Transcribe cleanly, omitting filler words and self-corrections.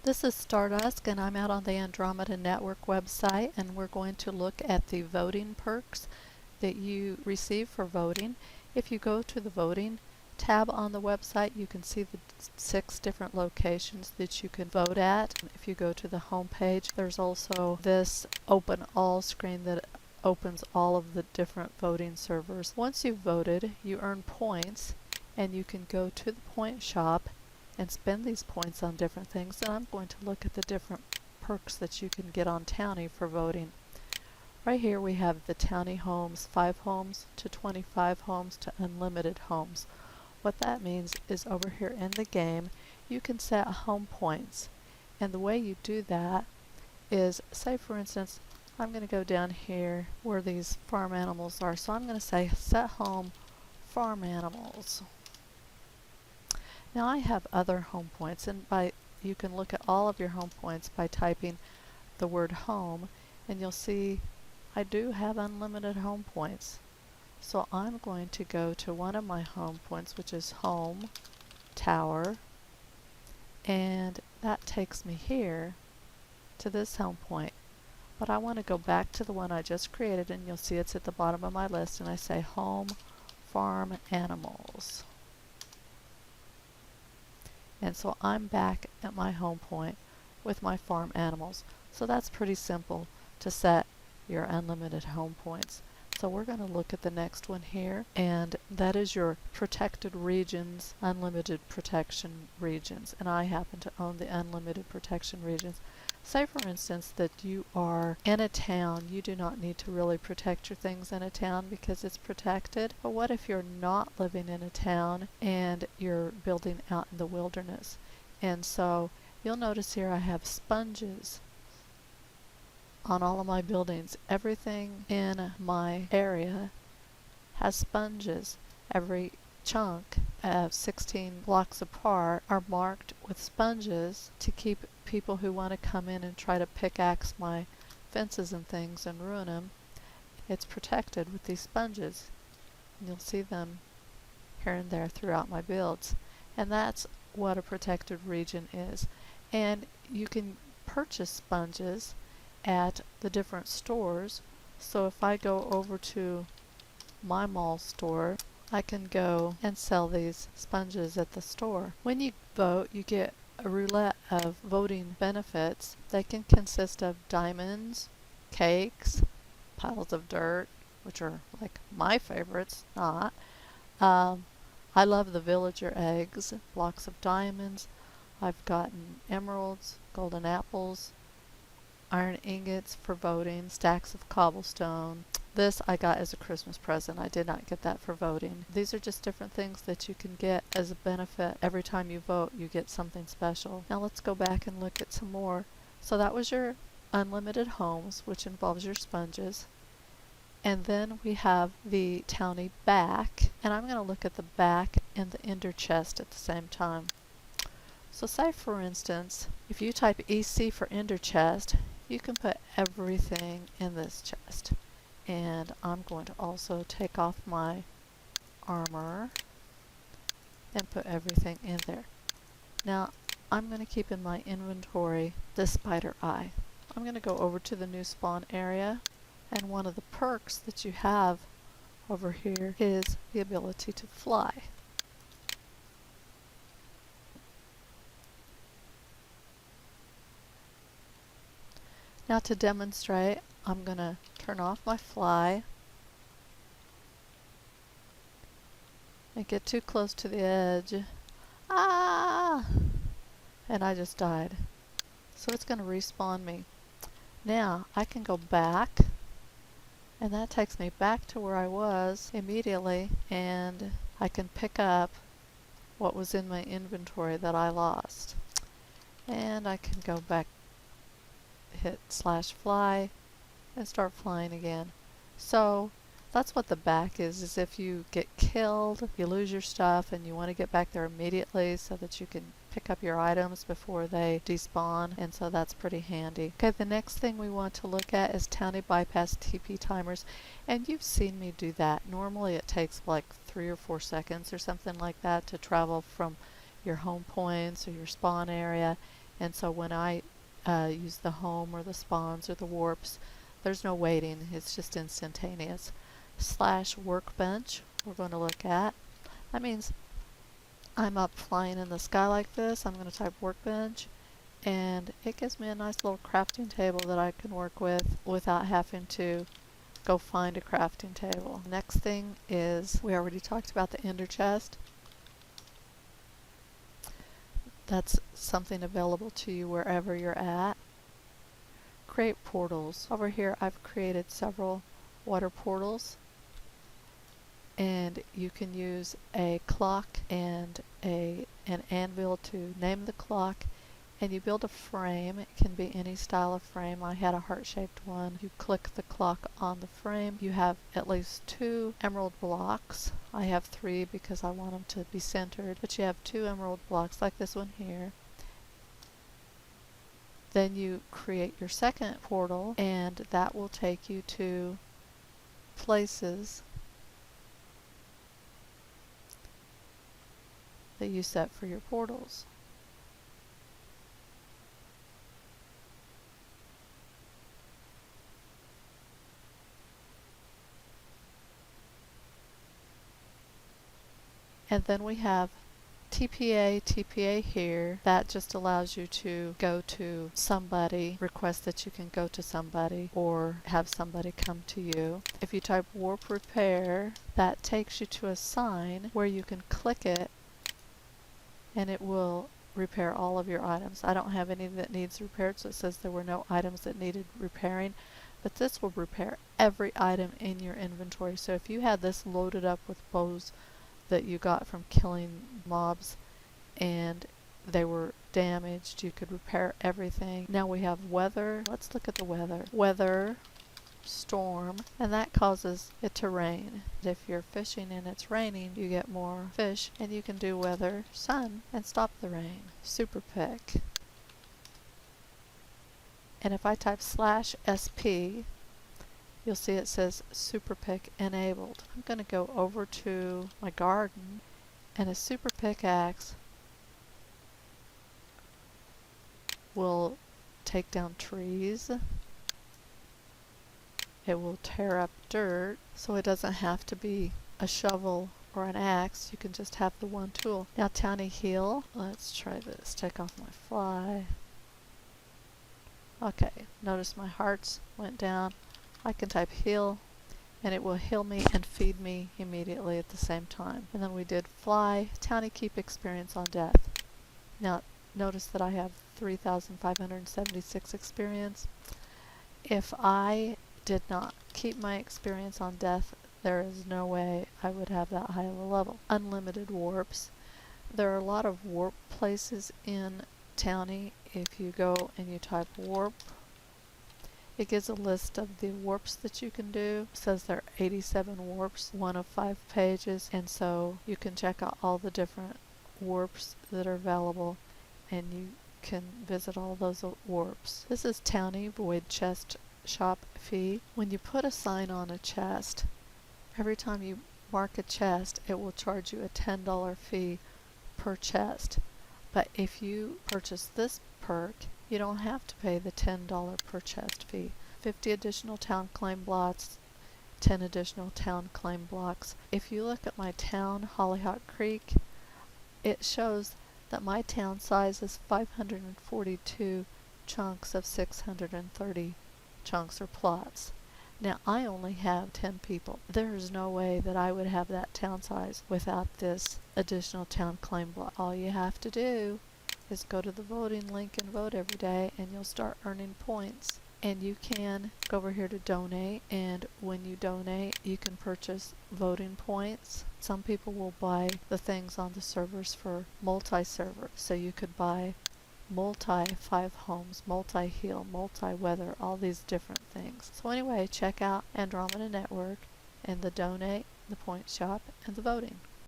This is Stardust, and I'm out on the Andromeda Network website, and we're going to look at the voting perks that you receive for voting. If you go to the voting tab on the website, you can see the 6 different locations that you can vote at. If you go to the home page, there's also this open all screen that opens all of the different voting servers. Once you've voted, you earn points, and you can go to the point shop and spend these points on different things. And I'm going to look at the different perks that you can get on Towny for voting. Right here we have the Towny Homes, 5 homes to 25 homes to unlimited homes. What that means is over here in the game you can set home points, and the way you do that is, say for instance, I'm going to go down here where these farm animals are, so I'm going to say set home farm animals. Now I have other home points, and you can look at all of your home points by typing the word home, and you'll see I do have unlimited home points. So I'm going to go to one of my home points, which is home tower, and that takes me here to this home point. But I want to go back to the one I just created, and you'll see it's at the bottom of my list, and I say home farm animals. And so I'm back at my home point with my farm animals. So that's pretty simple to set your unlimited home points. So we're going to look at the next one here, and that is your protected regions, unlimited protection regions. And I happen to own the unlimited protection regions. Say for instance that you are in a town, you do not need to really protect your things in a town because it's protected. But what if you're not living in a town and you're building out in the wilderness? And so you'll notice here I have sponges on all of my buildings. Everything in my area has sponges. Every chunk of 16 blocks apart are marked with sponges to keep people who want to come in and try to pickaxe my fences and things and ruin them. It's protected with these sponges. And you'll see them here and there throughout my builds. And that's what a protected region is. And you can purchase sponges at the different stores. So if I go over to my mall store, I can go and sell these sponges at the store. When you vote, you get a roulette of voting benefits. They can consist of diamonds, cakes, piles of dirt, which are like my favorites, not. I love the villager eggs, blocks of diamonds. I've gotten emeralds, golden apples, iron ingots for voting, stacks of cobblestone. This I got as a Christmas present. I did not get that for voting. These are just different things that you can get as a benefit. Every time you vote, you get something special. Now let's go back and look at some more. So that was your unlimited homes, which involves your sponges. And then we have the Towny back, and I'm going to look at the back and the ender chest at the same time. So say for instance, if you type EC for ender chest, you can put everything in this chest. And I'm going to also take off my armor and put everything in there. Now I'm going to keep in my inventory this spider eye. I'm going to go over to the new spawn area, and one of the perks that you have over here is the ability to fly. Now to demonstrate, I'm going to turn off my fly and get too close to the edge. Ah! And I just died. So it's going to respawn me. Now I can go back, and that takes me back to where I was immediately, and I can pick up what was in my inventory that I lost. And I can go back, hit /fly, and start flying again. So that's what the back is if you get killed, you lose your stuff, and you want to get back there immediately so that you can pick up your items before they despawn, and so that's pretty handy. Okay, the next thing we want to look at is Towny bypass TP timers, and you've seen me do that. Normally it takes like 3 or 4 seconds or something like that to travel from your home points or your spawn area And so when I use the home or the spawns or the warps, there's no waiting, it's just instantaneous. / workbench we're going to look at. That means I'm up flying in the sky like this. I'm going to type workbench, and it gives me a nice little crafting table that I can work with without having to go find a crafting table. Next thing is, we already talked about the ender chest. That's something available to you wherever you're at. Create portals. Over here I've created several water portals, and you can use a clock and an anvil to name the clock, and you build a frame. It can be any style of frame. I had a heart-shaped one. You click the clock on the frame. You have at least 2 emerald blocks. I have 3 because I want them to be centered, but you have 2 emerald blocks like this one here. Then you create your second portal, and that will take you to places that you set for your portals. And then we have TPA here. That just allows you to go to somebody, request that you can go to somebody, or have somebody come to you. If you type warp repair, that takes you to a sign where you can click it, and it will repair all of your items. I don't have any that needs repaired, so it says there were no items that needed repairing, but this will repair every item in your inventory. So if you had this loaded up with bows that you got from killing mobs and they were damaged, you could repair everything. Now we have weather. Let's look at the weather. Weather, storm, and that causes it to rain. If you're fishing and it's raining, you get more fish, and you can do weather, sun, and stop the rain. Super pick. And if I type /SP, you'll see it says super pick enabled. I'm going to go over to my garden, and a super pickaxe will take down trees. It will tear up dirt, so it doesn't have to be a shovel or an axe. You can just have the one tool. Now Towny heal. Let's try this. Take off my fly. Okay, notice my hearts went down. I can type heal, and it will heal me and feed me immediately at the same time. And then we did fly. Towny keep experience on death. Now notice that I have 3,576 experience. If I did not keep my experience on death, there is no way I would have that high of a level. Unlimited warps. There are a lot of warp places in Towny. If you go and you type warp, it gives a list of the warps that you can do. It says there are 87 warps, 1 of 5 pages, and so you can check out all the different warps that are available, and you can visit all those warps. This is Towny Void Chest Shop fee. When you put a sign on a chest, every time you mark a chest, it will charge you a $10 fee per chest. But if you purchase this perk, you don't have to pay the $10 per chest fee. 50 additional town claim blocks, 10 additional town claim blocks. If you look at my town, Hollyhock Creek, it shows that my town size is 542 chunks of 630 chunks or plots. Now I only have 10 people. There is no way that I would have that town size without this additional town claim block. All you have to do is go to the voting link and vote every day, and you'll start earning points. And you can go over here to donate, and when you donate you can purchase voting points. Some people will buy the things on the servers for multi-server, so you could buy multi-5 homes, multi-heal, multi-weather, all these different things. So anyway, check out Andromeda Network and the donate, the point shop, and the voting.